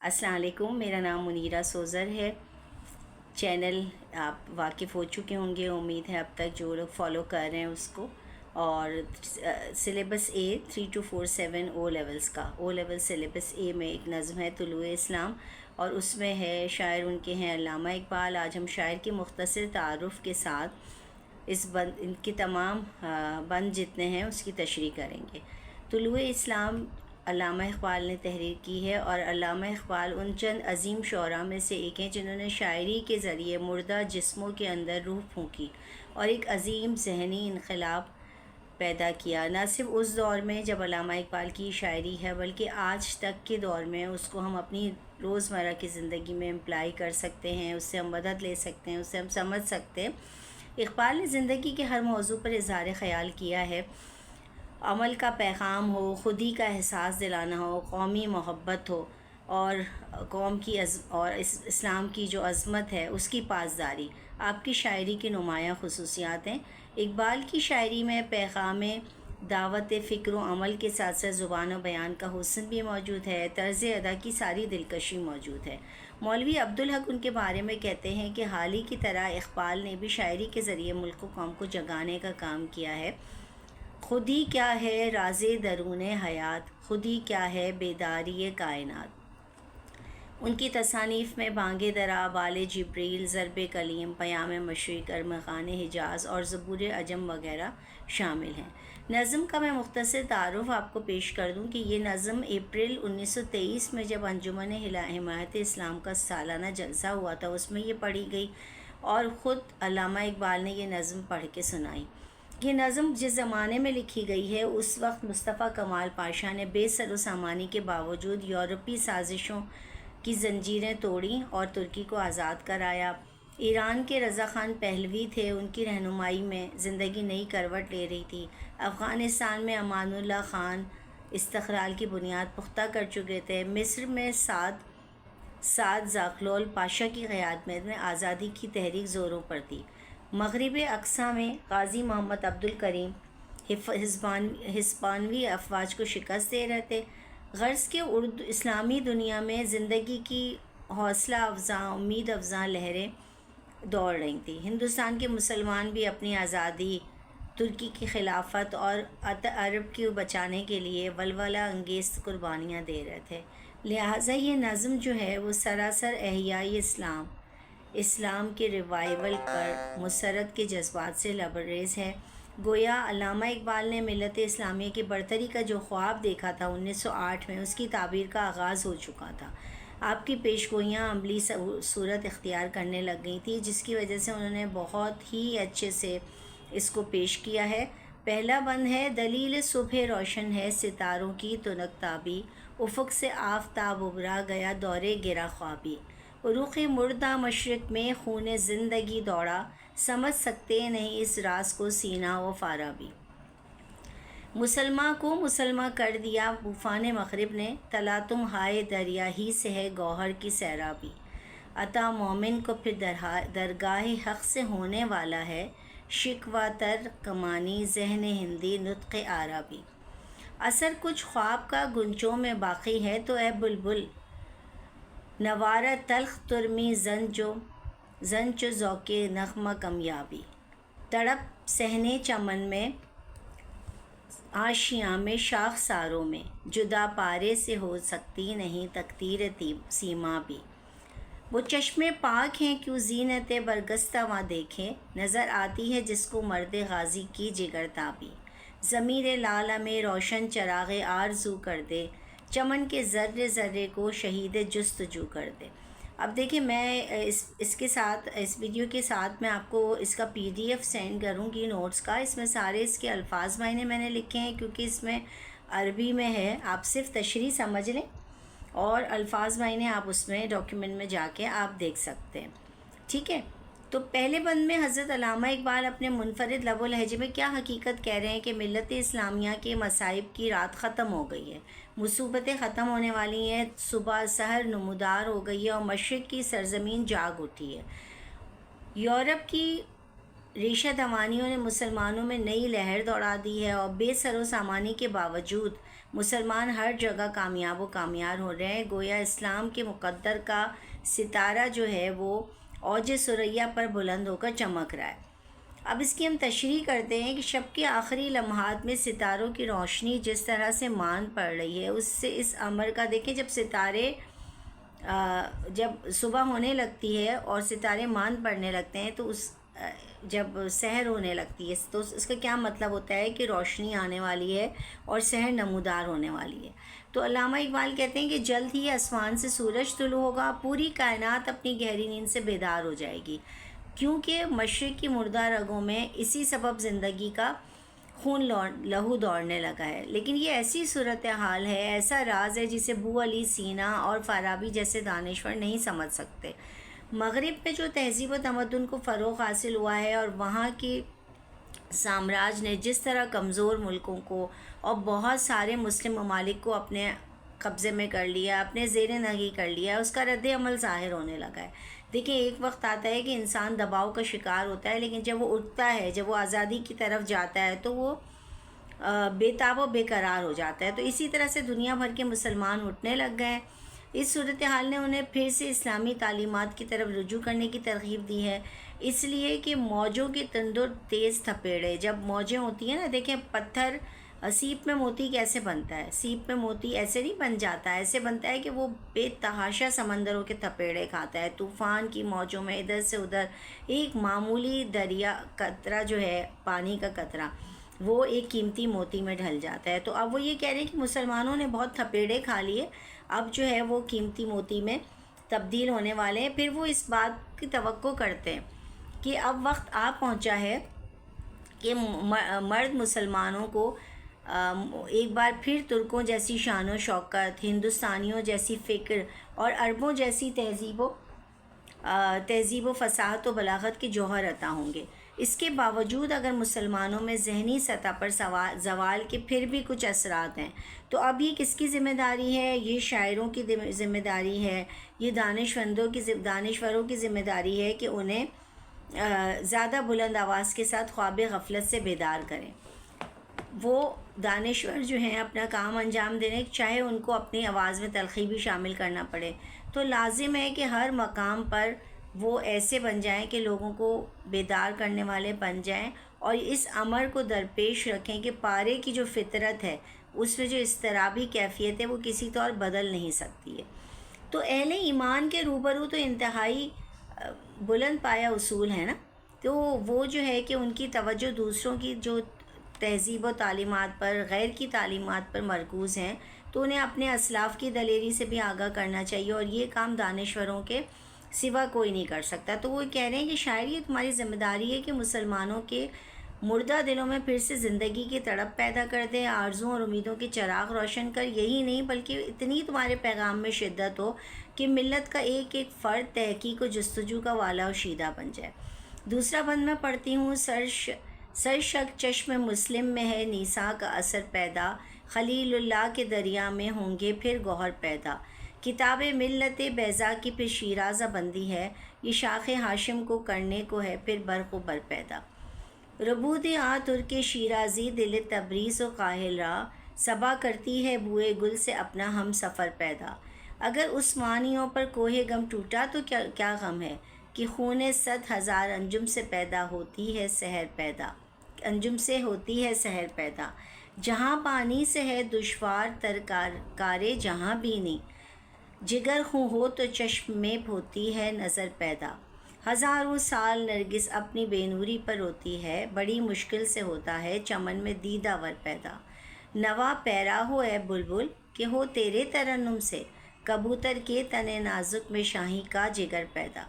السلام علیکم، میرا نام منیرہ سوزر ہے۔ چینل آپ واقف ہو چکے ہوں گے، امید ہے اب تک جو لوگ فالو کر رہے ہیں اس کو۔ اور سلیبس اے 3247 او لیولز کا او لیول سلیبس اے میں ایک نظم ہے طلوع اسلام، اور اس میں ہے شاعر ان کے ہیں علامہ اقبال۔ آج ہم شاعر کی مختصر تعارف کے ساتھ ان کے تمام بند جتنے ہیں اس کی تشریح کریں گے۔ طلوع اسلام علامہ اقبال نے تحریر کی ہے، اور علامہ اقبال ان چند عظیم شعراء میں سے ایک ہیں جنہوں نے شاعری کے ذریعے مردہ جسموں کے اندر روح پھونکی اور ایک عظیم ذہنی انقلاب پیدا کیا۔ نہ صرف اس دور میں جب علامہ اقبال کی شاعری ہے، بلکہ آج تک کے دور میں اس کو ہم اپنی روزمرہ کی زندگی میں امپلائی کر سکتے ہیں، اس سے ہم مدد لے سکتے ہیں، اس سے ہم سمجھ سکتے ہیں۔ اقبال نے زندگی کے ہر موضوع پر اظہار خیال کیا ہے۔ عمل کا پیغام ہو، خودی کا احساس دلانا ہو، قومی محبت ہو، اور قوم کی اور اسلام کی جو عظمت ہے اس کی پاسداری آپ کی شاعری کی نمایاں خصوصیات ہیں۔ اقبال کی شاعری میں پیغام دعوت فکر و عمل کے ساتھ ساتھ زبان و بیان کا حسن بھی موجود ہے، طرز ادا کی ساری دلکشی موجود ہے۔ مولوی عبدالحق ان کے بارے میں کہتے ہیں کہ حالی کی طرح اقبال نے بھی شاعری کے ذریعے ملک و قوم کو جگانے کا کام کیا ہے۔ خودی کیا ہے راز درون حیات، خودی کیا ہے بیداری کائنات۔ ان کی تصانیف میں بانگ درا، بال جبریل، ضرب کلیم، پیام مشرق، ارمغان حجاز اور زبور عجم وغیرہ شامل ہیں۔ نظم کا میں مختصر تعارف آپ کو پیش کر دوں کہ یہ نظم اپریل 1923 میں جب انجمن حمایت اسلام کا سالانہ جلسہ ہوا تھا اس میں یہ پڑھی گئی، اور خود علامہ اقبال نے یہ نظم پڑھ کے سنائی۔ یہ نظم جس زمانے میں لکھی گئی ہے اس وقت مصطفیٰ کمال پاشا نے بے سر و سامانی کے باوجود یورپی سازشوں کی زنجیریں توڑیں اور ترکی کو آزاد کرایا۔ ایران کے رضا خان پہلوی تھے، ان کی رہنمائی میں زندگی نئی کروٹ لے رہی تھی۔ افغانستان میں امان اللہ خان استقلال کی بنیاد پختہ کر چکے تھے۔ مصر میں سعد زاغلول پاشا کی قیادت میں آزادی کی تحریک زوروں پر تھی۔ مغرب اقصیٰ میں غازی محمد عبد الکریم ہسپانوی افواج کو شکست دے رہے تھے۔ غرض کے اسلامی دنیا میں زندگی کی حوصلہ افزاں، امید افزاں لہریں دوڑ رہی تھیں۔ ہندوستان کے مسلمان بھی اپنی آزادی، ترکی کی خلافت اور عرب کو بچانے کے لیے ولولہ انگیز قربانیاں دے رہے تھے۔ لہٰذا یہ نظم جو ہے وہ سراسر احیاء اسلام کے ریوائول پر مسرت کے جذبات سے لبریز ہے۔ گویا علامہ اقبال نے ملت اسلامیہ کی برتری کا جو خواب دیکھا تھا 1908 میں، اس کی تعبیر کا آغاز ہو چکا تھا۔ آپ کی پیش گوئیاں عملی صورت اختیار کرنے لگ گئی تھی، جس کی وجہ سے انہوں نے بہت ہی اچھے سے اس کو پیش کیا ہے۔ پہلا بند ہے: دلیل صبح روشن ہے ستاروں کی تنک تابی، افق سے آفتاب ابھرا گیا دورے گرا خوابی، عروق مردہ مشرق میں خون زندگی دوڑا، سمجھ سکتے نہیں اس راز کو سینہ و فارابی۔ مسلماں کو مسلماں کر دیا طوفان مغرب نے، تلاطم ہائے دریا ہی سے ہے گوہر کی سیرابی، عطا مومن کو پھر درگاہ حق سے ہونے والا ہے، شکوہ تر کمانی ذہن ہندی نطق عربی۔ اثر کچھ خواب کا گنچوں میں باقی ہے تو اے بلبل، نوارہ تلخ ترمی زنچ ذوق نغمہ کمیابی، تڑپ صحنے چمن میں آشیاں میں شاخ ساروں میں، جدا پارے سے ہو سکتی نہیں تقدیر سیما بھی۔ وہ چشمے پاک ہیں کیوں زینت برگستہ وہاں دیکھیں، نظر آتی ہے جس کو مرد غازی کی جگر تابی، ضمیر لالہ میں روشن چراغ آرزو کر دے، چمن کے ذرے ذرے کو شہید جستجو کر دے۔ اب دیکھیں، میں اس کے ساتھ، اس ویڈیو کے ساتھ میں آپ کو اس کا PDF سینڈ کروں گی نوٹس کا۔ اس میں سارے اس کے الفاظ میں نے لکھے ہیں، کیونکہ اس میں عربی میں ہے، آپ صرف تشریح سمجھ لیں، اور الفاظ آپ اس میں ڈاکیومنٹ میں جا کے آپ دیکھ سکتے ہیں، ٹھیک ہے۔ تو پہلے بند میں حضرت علامہ اقبال اپنے منفرد لب و لہجے میں کیا حقیقت کہہ رہے ہیں کہ ملت اسلامیہ کے مصائب کی رات ختم ہو گئی ہے، مصیبتیں ختم ہونے والی ہیں، صبح سحر نمودار ہو گئی ہے، اور مشرق کی سرزمین جاگ اٹھی ہے۔ یورپ کی ریشہ دوانیوں نے مسلمانوں میں نئی لہر دوڑا دی ہے اور بے سر و سامانی کے باوجود مسلمان ہر جگہ کامیاب و کامیاب ہو رہے ہیں. گویا اسلام کے مقدر کا ستارہ جو ہے وہ اوج ثریا پر بلند ہو کر چمک رہا ہے. اب اس کی ہم تشریح کرتے ہیں کہ شب کے آخری لمحات میں ستاروں کی روشنی جس طرح سے مان پڑ رہی ہے، اس سے اس امر کا دیکھیں. جب ستارے جب صبح ہونے لگتی ہے اور ستارے مان پڑنے لگتے ہیں تو جب سحر ہونے لگتی ہے تو اس کا کیا مطلب ہوتا ہے کہ روشنی آنے والی ہے اور سحر نمودار ہونے والی ہے. تو علامہ اقبال کہتے ہیں کہ جلد ہی آسمان سے سورج طلوع ہوگا، پوری کائنات اپنی گہری نیند سے بیدار ہو جائے گی، کیونکہ مشرق کی مردہ رگوں میں اسی سبب زندگی کا خون لہو دوڑنے لگا ہے. لیکن یہ ایسی صورتحال ہے، ایسا راز ہے جسے بو علی سینا اور فارابی جیسے دانشور نہیں سمجھ سکتے. مغرب میں جو تہذیب و تمدن کو فروغ حاصل ہوا ہے اور وہاں کی سامراج نے جس طرح کمزور ملکوں کو اور بہت سارے مسلم ممالک کو اپنے قبضے میں کر لیا، اپنے زیر نگی کر لیا، اس کا رد عمل ظاہر ہونے لگا ہے. دیکھیں ایک وقت آتا ہے کہ انسان دباؤ کا شکار ہوتا ہے، لیکن جب وہ اٹھتا ہے، جب وہ آزادی کی طرف جاتا ہے تو وہ بے تاب و بے قرار ہو جاتا ہے. تو اسی طرح سے دنیا بھر کے مسلمان اٹھنے لگ گئے ہیں. اس صورتحال نے انہیں پھر سے اسلامی تعلیمات کی طرف رجوع کرنے کی ترغیب دی ہے، اس لیے کہ موجوں کے تندر تیز تھپیڑے جب موجیں ہوتی ہیں نا، دیکھیں پتھر سیپ میں موتی کیسے بنتا ہے، سیپ میں موتی ایسے نہیں بن جاتا، ایسے بنتا ہے کہ وہ بے تحاشا سمندروں کے تھپیڑے کھاتا ہے. طوفان کی موجوں میں ادھر سے ادھر ایک معمولی دریا قطرہ جو ہے، پانی کا قطرہ، وہ ایک قیمتی موتی میں ڈھل جاتا ہے. تو اب وہ یہ کہہ رہے ہیں کہ مسلمانوں نے بہت تھپیڑے کھا لیے، اب جو ہے وہ قیمتی موتی میں تبدیل ہونے والے ہیں. پھر وہ اس بات کی توقع کرتے ہیں کہ اب وقت آ پہنچا ہے کہ مرد مسلمانوں کو ایک بار پھر ترکوں جیسی شان و شوکت، ہندوستانیوں جیسی فکر اور عربوں جیسی تہذیب و فصاحت و بلاغت کے جوہر عطا ہوں گے. اس کے باوجود اگر مسلمانوں میں ذہنی سطح پر زوال کے پھر بھی کچھ اثرات ہیں، تو اب یہ کس کی ذمہ داری ہے؟ یہ شاعروں کی ذمہ داری ہے، یہ دانشوروں کی ذمہ داری ہے کہ انہیں زیادہ بلند آواز کے ساتھ خواب غفلت سے بیدار کریں. وہ دانشور جو ہیں اپنا کام انجام دینے، چاہے ان کو اپنی آواز میں تلخی بھی شامل کرنا پڑے، تو لازم ہے کہ ہر مقام پر وہ ایسے بن جائیں کہ لوگوں کو بیدار کرنے والے بن جائیں اور اس امر کو درپیش رکھیں کہ پارے کی جو فطرت ہے اس میں جو اضطرابی کیفیت ہے وہ کسی طور بدل نہیں سکتی ہے. تو اہل ایمان کے روبرو تو انتہائی بلند پایہ اصول ہے نا. تو وہ جو ہے کہ ان کی توجہ دوسروں کی جو تہذیب و تعلیمات پر، غیر کی تعلیمات پر مرکوز ہیں، تو انہیں اپنے اسلاف کی دلیری سے بھی آگاہ کرنا چاہیے اور یہ کام دانشوروں کے سوا کوئی نہیں کر سکتا. تو وہ کہہ رہے ہیں کہ شاعر یہ تمہاری ذمہ داری ہے کہ مسلمانوں کے مردہ دلوں میں پھر سے زندگی کی تڑپ پیدا کر دے، آرزوں اور امیدوں کے چراغ روشن کر. یہی نہیں بلکہ اتنی تمہارے پیغام میں شدت ہو کہ ملت کا ایک ایک فرد تحقیق و جستجو کا والا و شیدہ بن جائے. دوسرا بند میں پڑھتی ہوں: سر شک چشم مسلم میں ہے نیسا کا اثر پیدا، خلیل اللہ کے دریا میں ہوں گے پھر گوہر پیدا. کتاب ملت بیضا کی پھر شیرازہ بندی ہے، یہ شاخ ہاشم کو کرنے کو ہے پھر برق و بر پیدا. ربود ترک شیرازی دل تبریز و کاہل را، صبا کرتی ہے بوئے گل سے اپنا ہم سفر پیدا. اگر عثمانیوں پر کوہ غم ٹوٹا تو کیا غم ہے کہ خون 100,000 انجم سے پیدا ہوتی ہے سحر پیدا. انجم سے ہوتی ہے سحر پیدا. جہاں پانی سے ہے دشوار تر کارے جہاں بینی، جگر خوں ہو تو چشم میں ہوتی ہے نظر پیدا. ہزاروں سال نرگس اپنی بے نوری پر روتی ہے، بڑی مشکل سے ہوتا ہے چمن میں دیدہ ور پیدا. نوا پیرا ہو اے بلبل کہ ہو تیرے ترنم سے، کبوتر کے تنے نازک میں شاہی کا جگر پیدا.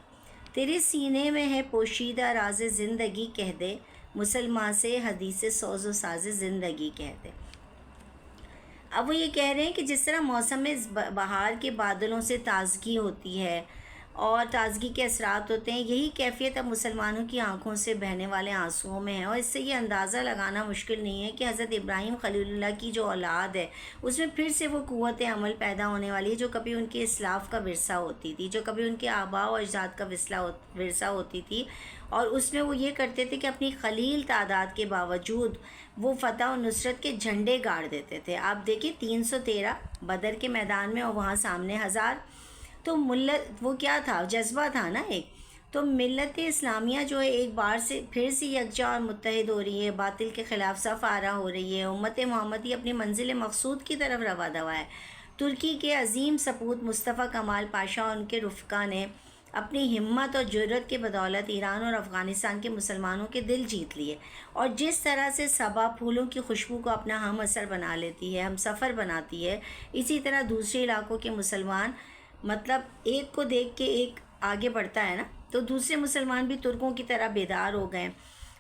تیرے سینے میں ہے پوشیدہ راز زندگی کہہ دے، مسلمان سے حدیث سوز و ساز زندگی کہہ دے. اب وہ یہ کہہ رہے ہیں کہ جس طرح موسم بہار کے بادلوں سے تازگی ہوتی ہے اور تازگی کے اثرات ہوتے ہیں. یہی کیفیت اب مسلمانوں کی آنکھوں سے بہنے والے آنسوؤں میں ہے، اور اس سے یہ اندازہ لگانا مشکل نہیں ہے کہ حضرت ابراہیم خلیل اللہ کی جو اولاد ہے اس میں پھر سے وہ قوت عمل پیدا ہونے والی ہے جو کبھی ان کے اسلاف کا ورثہ ہوتی تھی، جو کبھی ان کے آباء و اجداد کا ورثہ ہوتی تھی. اور اس میں وہ یہ کرتے تھے کہ اپنی قلیل تعداد کے باوجود وہ فتح و نصرت کے جھنڈے گاڑ دیتے تھے. آپ دیکھیں 313 بدر کے میدان میں اور وہاں سامنے 1000. تو ملت وہ کیا تھا، جذبہ تھا نا ایک. تو ملت اسلامیہ جو ہے ایک بار سے پھر سے یکجا اور متحد ہو رہی ہے، باطل کے خلاف صف آرا ہو رہی ہے. امت محمدی اپنی منزل مقصود کی طرف رواں دوا ہے. ترکی کے عظیم سپوت مصطفیٰ کمال پاشا اور ان کے رفقا نے اپنی ہمت اور جرت کے بدولت ایران اور افغانستان کے مسلمانوں کے دل جیت لیے. اور جس طرح سے صبا پھولوں کی خوشبو کو اپنا ہم اثر بنا لیتی ہے، ہم سفر بناتی ہے، اسی طرح دوسرے علاقوں کے مسلمان مطلب ایک کو دیکھ کے ایک آگے بڑھتا ہے نا، تو دوسرے مسلمان بھی ترکوں کی طرح بیدار ہو گئے.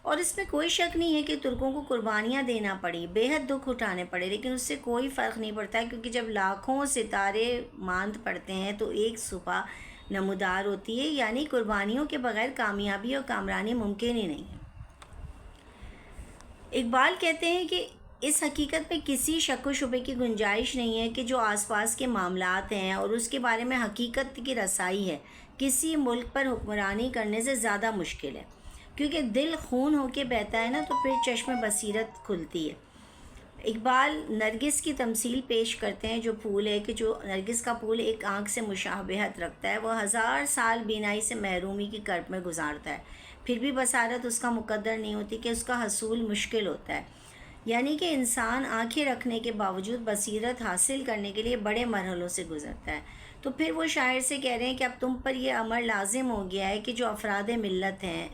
اور اس میں کوئی شک نہیں ہے کہ ترکوں کو قربانیاں دینا پڑی، بے حد دکھ اٹھانے پڑے، لیکن اس سے کوئی فرق نہیں پڑتا، کیونکہ جب لاکھوں ستارے ماند پڑتے ہیں تو ایک صبح نمودار ہوتی ہے. یعنی قربانیوں کے بغیر کامیابی اور کامرانی ممکن ہی نہیں ہے. اقبال کہتے ہیں کہ اس حقیقت میں کسی شک و شبے کی گنجائش نہیں ہے کہ جو آس پاس کے معاملات ہیں اور اس کے بارے میں حقیقت کی رسائی ہے، کسی ملک پر حکمرانی کرنے سے زیادہ مشکل ہے. کیونکہ دل خون ہو کے بہتا ہے نا تو پھر چشم بصیرت کھلتی ہے. اقبال نرگس کی تمثیل پیش کرتے ہیں، جو پھول ہے کہ جو نرگس کا پھول ایک آنکھ سے مشابہت رکھتا ہے، وہ 1000 سال بینائی سے محرومی کی کرب میں گزارتا ہے، پھر بھی بصارت اس کا مقدر نہیں ہوتی کہ اس کا حصول مشکل ہوتا ہے. یعنی کہ انسان آنکھیں رکھنے کے باوجود بصیرت حاصل کرنے کے لیے بڑے مرحلوں سے گزرتا ہے. تو پھر وہ شاعر سے کہہ رہے ہیں کہ اب تم پر یہ امر لازم ہو گیا ہے کہ جو افراد ملت ہیں،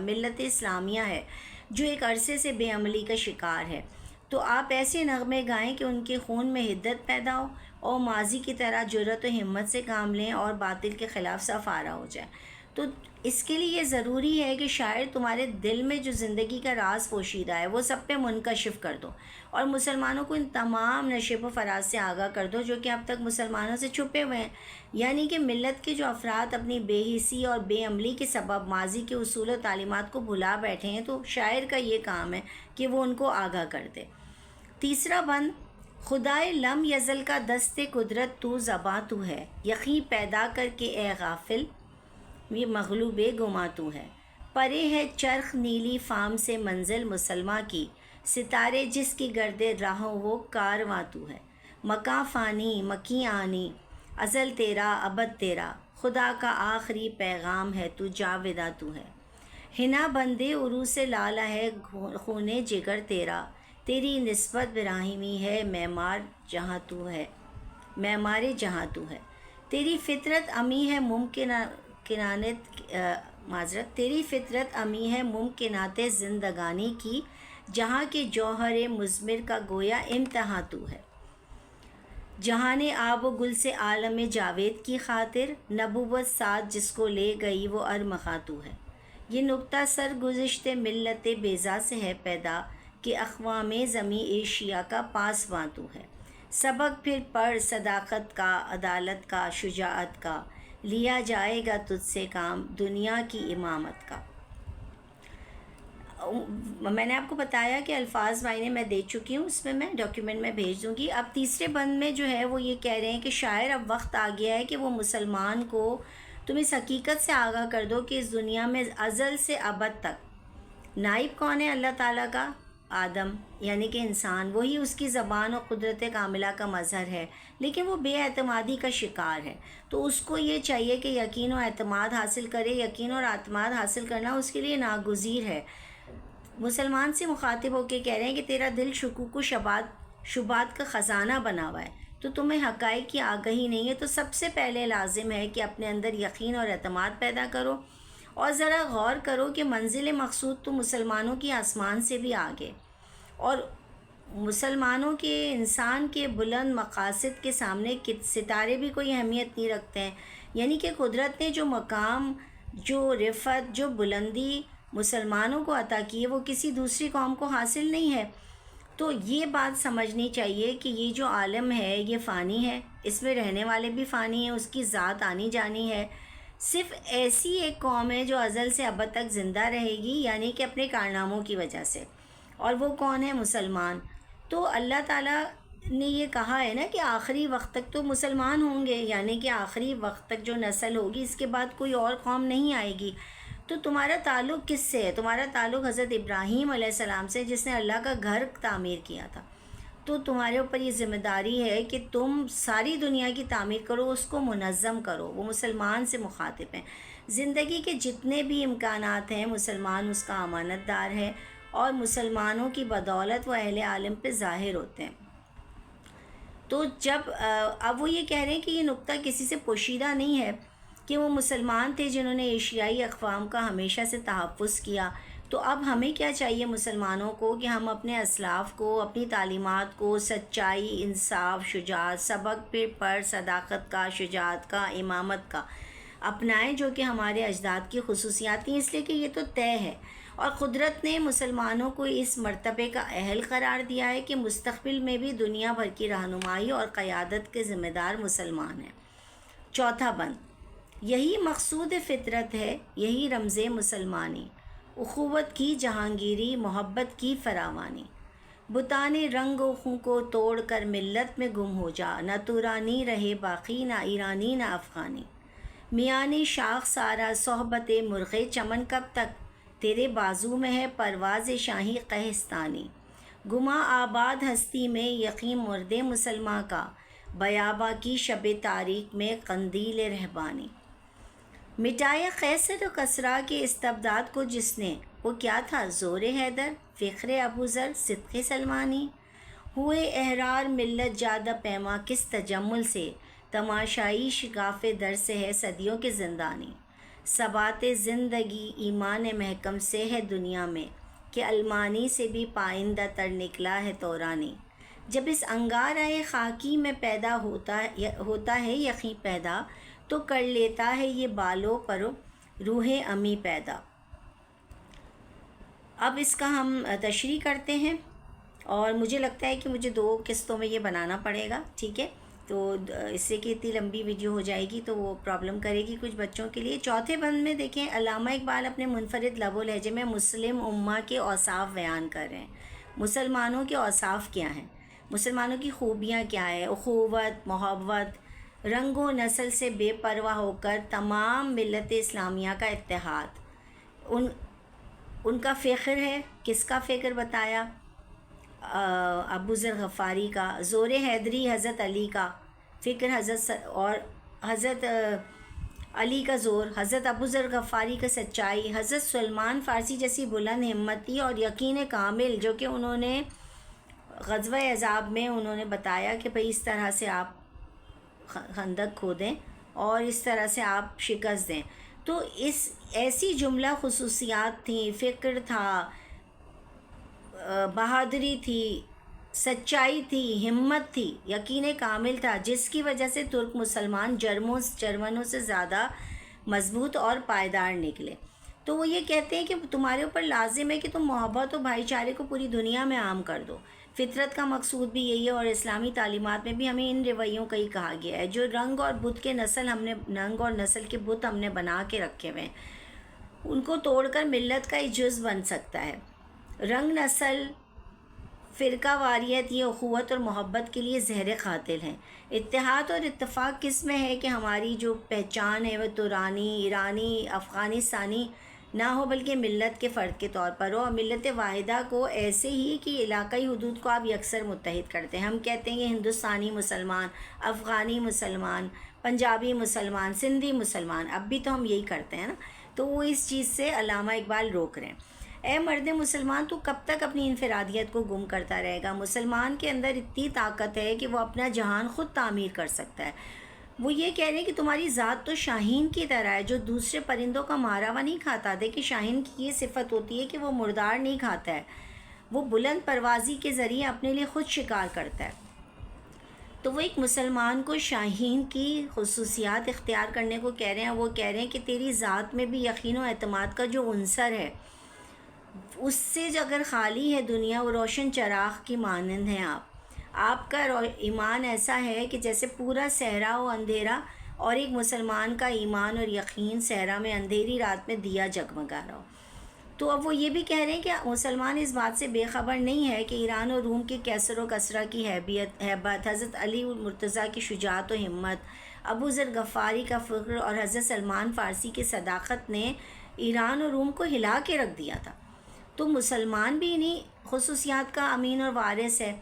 ملت اسلامیہ ہے، جو ایک عرصے سے بے عملی کا شکار ہے، تو آپ ایسے نغمے گائیں کہ ان کے خون میں حدت پیدا ہو اور ماضی کی طرح جرت و ہمت سے کام لیں اور باطل کے خلاف صف آرا ہو جائے. تو اس کے لیے یہ ضروری ہے کہ شاعر تمہارے دل میں جو زندگی کا راز پوشیدہ ہے وہ سب پہ منکشف کر دو، اور مسلمانوں کو ان تمام نشیب و فراز سے آگاہ کر دو جو کہ اب تک مسلمانوں سے چھپے ہوئے ہیں. یعنی کہ ملت کے جو افراد اپنی بے حسی اور بے عملی کے سبب ماضی کے اصول و تعلیمات کو بھلا بیٹھے ہیں، تو شاعر کا یہ کام ہے کہ وہ ان کو آگاہ کر دے. تیسرا بند: خدائے لم یزل کا دست قدرت تو زباں تو ہے، یقین پیدا کر کے اے غافل یہ مغلوب گما تو ہے. پرے ہے چرخ نیلی فام سے منزل مسلمہ کی، ستارے جس کی گرد راہوں وہ کارواں تو ہے. مکاں فانی مکی آنی، ازل تیرا ابد تیرا، خدا کا آخری پیغام ہے تو جاوداں تو ہے. ہنا بندے عروس لالا ہے خون جگر تیرا، تیری نسبت براہیمی ہے معمار جہاں تو ہے، معمار جہاں تو ہے. تیری فطرت امی ہے تیری فطرت امی ہے ممکنات زندگانی کی، جہاں کے جوہر مضمر کا گویا امتحاں تو ہے. جہاں نے آب و گل سے عالم جاوید کی خاطر، نبوت ساتھ جس کو لے گئی وہ ارمغاں تو ہے. یہ نکتہ سرگزشت ملت بیضا سے ہے پیدا، کہ اقوام زمیں ایشیا کا پاسباں تو ہے. سبق پھر پڑھ صداقت کا، عدالت کا، شجاعت کا، لیا جائے گا تجھ سے کام دنیا کی امامت کا. میں نے آپ کو بتایا کہ الفاظ معنی میں دے چکی ہوں، اس میں میں ڈاکیومنٹ میں بھیج دوں گی. اب تیسرے بند میں جو ہے وہ یہ کہہ رہے ہیں کہ شاعر اب وقت آ گیا ہے کہ وہ مسلمان کو تم اس حقیقت سے آگاہ کر دو کہ اس دنیا میں ازل سے ابد تک نائب کون ہے اللہ تعالیٰ کا؟ آدم، یعنی کہ انسان. وہی اس کی زبان اور قدرت کاملہ کا مظہر ہے، لیکن وہ بے اعتمادی کا شکار ہے. تو اس کو یہ چاہیے کہ یقین و اعتماد حاصل کرے. یقین اور اعتماد حاصل کرنا اس کے لیے ناگزیر ہے. مسلمان سے مخاطب ہو کے کہہ رہے ہیں کہ تیرا دل شکوک و شبہات کا خزانہ بنا ہوا ہے، تو تمہیں حقائق کی آگہی نہیں ہے. تو سب سے پہلے لازم ہے کہ اپنے اندر یقین اور اعتماد پیدا کرو، اور ذرا غور کرو کہ منزل مقصود تو مسلمانوں کی آسمان سے بھی آگے، اور مسلمانوں کے انسان کے بلند مقاصد کے سامنے ستارے بھی کوئی اہمیت نہیں رکھتے ہیں. یعنی کہ قدرت نے جو مقام، جو رفعت، جو بلندی مسلمانوں کو عطا کی ہے وہ کسی دوسری قوم کو حاصل نہیں ہے. تو یہ بات سمجھنی چاہیے کہ یہ جو عالم ہے یہ فانی ہے، اس میں رہنے والے بھی فانی ہیں، اس کی ذات آنی جانی ہے۔ صرف ایسی ایک قوم ہے جو ازل سے ابد تک زندہ رہے گی، یعنی کہ اپنے کارناموں کی وجہ سے، اور وہ کون ہے؟ مسلمان۔ تو اللہ تعالیٰ نے یہ کہا ہے نا کہ آخری وقت تک تو مسلمان ہوں گے، یعنی کہ آخری وقت تک جو نسل ہوگی اس کے بعد کوئی اور قوم نہیں آئے گی۔ تو تمہارا تعلق کس سے ہے؟ تمہارا تعلق حضرت ابراہیم علیہ السلام سے، جس نے اللہ کا گھر تعمیر کیا تھا۔ تو تمہارے اوپر یہ ذمہ داری ہے کہ تم ساری دنیا کی تعمیر کرو، اس کو منظم کرو۔ وہ مسلمان سے مخاطب ہیں۔ زندگی کے جتنے بھی امکانات ہیں مسلمان اس کا امانت دار ہے، اور مسلمانوں کی بدولت وہ اہل عالم پہ ظاہر ہوتے ہیں۔ تو جب اب وہ یہ کہہ رہے ہیں کہ یہ نقطہ کسی سے پوشیدہ نہیں ہے کہ وہ مسلمان تھے جنہوں نے ایشیائی اقوام کا ہمیشہ سے تحفظ کیا۔ تو اب ہمیں کیا چاہیے مسلمانوں کو کہ ہم اپنے اسلاف کو، اپنی تعلیمات کو سچائی، انصاف، شجاعت، سبق پہ پر صداقت کا، شجاعت کا، امامت کا اپنائیں، جو کہ ہمارے اجداد کی خصوصیات ہیں، اس لیے کہ یہ تو طے ہے، اور قدرت نے مسلمانوں کو اس مرتبے کا اہل قرار دیا ہے کہ مستقبل میں بھی دنیا بھر کی رہنمائی اور قیادت کے ذمہ دار مسلمان ہیں۔ چوتھا بند، یہی مقصود فطرت ہے، یہی رمز مسلمانی، اخوت کی جہانگیری، محبت کی فراوانی۔ بتان رنگ و خوں کو توڑ کر ملت میں گم ہو جا، نہ تورانی رہے باقی، نہ ایرانی نہ افغانی۔ میانی شاخ سارا صحبت مرغ چمن کب تک، تیرے بازو میں ہے پرواز شاہی قہستانی۔ گما آباد ہستی میں یقین مرد مسلماں کا، بیاباں کی شب تاریک میں قندیل رہبانی۔ مٹایا قیصر و کسریٰ کے استبداد کو جس نے، وہ کیا تھا؟ زور حیدر، فخر ابو ذر، صدق سلمانی۔ ہوئے احرار ملت جادہ پیما کس تجمل سے، تماشائی شگاف در سے ہے صدیوں کے زندانی۔ ثبات زندگی ایمان محکم سے ہے دنیا میں، کہ المانی سے بھی پائندہ تر نکلا ہے تورانی۔ جب اس انگارۂ خاکی میں پیدا ہوتا ہے یقین پیدا، تو کر لیتا ہے یہ بالوں پر روح امی پیدا۔ اب اس کا ہم تشریح کرتے ہیں، اور مجھے لگتا ہے کہ مجھے 2 قسطوں میں یہ بنانا پڑے گا، ٹھیک ہے؟ تو اس سے کہ اتنی لمبی ویڈیو ہو جائے گی تو وہ پرابلم کرے گی کچھ بچوں کے لیے۔ چوتھے بند میں دیکھیں، علامہ اقبال اپنے منفرد لب و لہجے میں مسلم امہ کے اوصاف بیان کر رہے ہیں۔ مسلمانوں کے اوصاف کیا ہیں؟ مسلمانوں کی خوبیاں کیا ہیں؟ اخوت، محبت، رنگ و نسل سے بے پرواہ ہو کر تمام ملت اسلامیہ کا اتحاد، ان کا فخر ہے۔ کس کا فخر بتایا؟ ابو ذر غفاری کا۔ زور حیدری حضرت علی کا فکر، اور حضرت علی کا زور، حضرت ابو ذر غفاری کا سچائی، حضرت سلمان فارسی جیسی بلند ہمتی اور یقین کامل، جو کہ انہوں نے غزوہ احزاب میں انہوں نے بتایا کہ بھئی اس طرح سے آپ خندق کھودیں اور اس طرح سے آپ شکست دیں۔ تو اس ایسی جملہ خصوصیات تھیں، فکر تھا، بہادری تھی، سچائی تھی، ہمت تھی، یقین کامل تھا، جس کی وجہ سے ترک مسلمان جرمنوں سے زیادہ مضبوط اور پائیدار نکلے۔ تو وہ یہ کہتے ہیں کہ تمہارے اوپر لازم ہے کہ تم محبت و بھائی چارے کو پوری دنیا میں عام کر دو۔ فطرت کا مقصود بھی یہی ہے، اور اسلامی تعلیمات میں بھی ہمیں ان رویوں کا ہی کہا گیا ہے۔ جو رنگ اور نسل کے بت ہم نے بنا کے رکھے ہوئے ہیں، ان کو توڑ کر ملت کا ایک جز بن سکتا ہے۔ رنگ، نسل، فرقہ واریت یہ اخوت اور محبت کے لیے زہر قاتل ہیں۔ اتحاد اور اتفاق کس میں ہے کہ ہماری جو پہچان ہے وہ تورانی، ایرانی، افغانستانی نہ ہو، بلکہ ملت کے فرد کے طور پر ہو، اور ملت واحدہ کو ایسے ہی کہ علاقائی حدود کو آپ یکسر متحد کرتے ہیں۔ ہم کہتے ہیں کہ ہندوستانی مسلمان، افغانی مسلمان، پنجابی مسلمان، سندھی مسلمان، اب بھی تو ہم یہی کرتے ہیں نا۔ تو وہ اس چیز سے علامہ اقبال روک رہے ہیں۔ اے مرد مسلمان، تو کب تک اپنی انفرادیت کو گم کرتا رہے گا؟ مسلمان کے اندر اتنی طاقت ہے کہ وہ اپنا جہان خود تعمیر کر سکتا ہے۔ وہ یہ کہہ رہے ہیں کہ تمہاری ذات تو شاہین کی طرح ہے، جو دوسرے پرندوں کا مارا ہوا نہیں کھاتا۔ دیکھیں شاہین کی یہ صفت ہوتی ہے کہ وہ مردار نہیں کھاتا ہے، وہ بلند پروازی کے ذریعے اپنے لیے خود شکار کرتا ہے۔ تو وہ ایک مسلمان کو شاہین کی خصوصیات اختیار کرنے کو کہہ رہے ہیں۔ وہ کہہ رہے ہیں کہ تیری ذات میں بھی یقین و اعتماد کا جو عنصر ہے اس سے جو اگر خالی ہے دنیا، وہ روشن چراغ کی مانند ہیں آپ کا ایمان ایسا ہے کہ جیسے پورا صحرا و اندھیرا، اور ایک مسلمان کا ایمان اور یقین صحرا میں اندھیری رات میں دیا جگمگا رہا ہو۔ تو اب وہ یہ بھی کہہ رہے ہیں کہ مسلمان اس بات سے بے خبر نہیں ہے کہ ایران اور روم کے کیسر و کسرا کی ہیبت، حضرت علی المرتضیٰ کی شجاعت و ہمت، ابو ذر غفاری کا فخر اور حضرت سلمان فارسی کی صداقت نے ایران اور روم کو ہلا کے رکھ دیا تھا۔ تو مسلمان بھی انہی خصوصیات کا امین اور وارث ہے،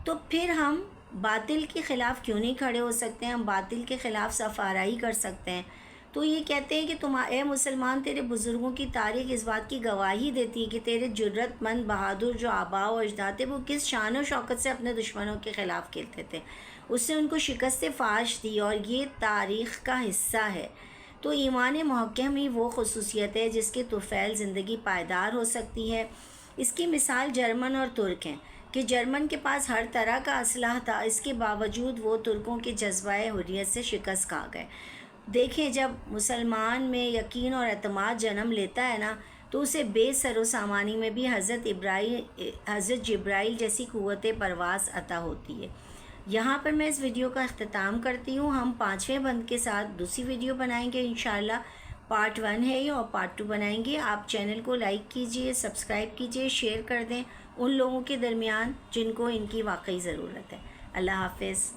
تو پھر ہم باطل کے خلاف کیوں نہیں کھڑے ہو سکتے ہیں؟ ہم باطل کے خلاف صف آرائی کر سکتے ہیں۔ تو یہ کہتے ہیں کہ اے مسلمان، تیرے بزرگوں کی تاریخ اس بات کی گواہی دیتی ہے کہ تیرے جرت مند بہادر جو آباء و اجداد تھے، وہ کس شان و شوکت سے اپنے دشمنوں کے خلاف کھیلتے تھے۔ اس نے ان کو شکست فاش دی، اور یہ تاریخ کا حصہ ہے۔ تو ایمان محکم ہی وہ خصوصیت ہے جس کے طفیل زندگی پائیدار ہو سکتی ہے۔ اس کی مثال جرمن اور ترک ہیں کہ جرمن کے پاس ہر طرح کا اسلحہ تھا، اس کے باوجود وہ ترکوں کے جذبہ حریت سے شکست کھا گئے۔ دیکھیں، جب مسلمان میں یقین اور اعتماد جنم لیتا ہے نا، تو اسے بے سر و سامانی میں بھی حضرت جبرائیل جیسی قوت پرواز عطا ہوتی ہے۔ یہاں پر میں اس ویڈیو کا اختتام کرتی ہوں۔ ہم 5ویں بند کے ساتھ دوسری ویڈیو بنائیں گے انشاءاللہ۔ پارٹ 1 ہے یہ، اور پارٹ 2 بنائیں گے۔ آپ چینل کو لائک کیجئے، سبسکرائب کیجئے، شیئر کر دیں ان لوگوں کے درمیان جن کو ان کی واقعی ضرورت ہے۔ اللہ حافظ۔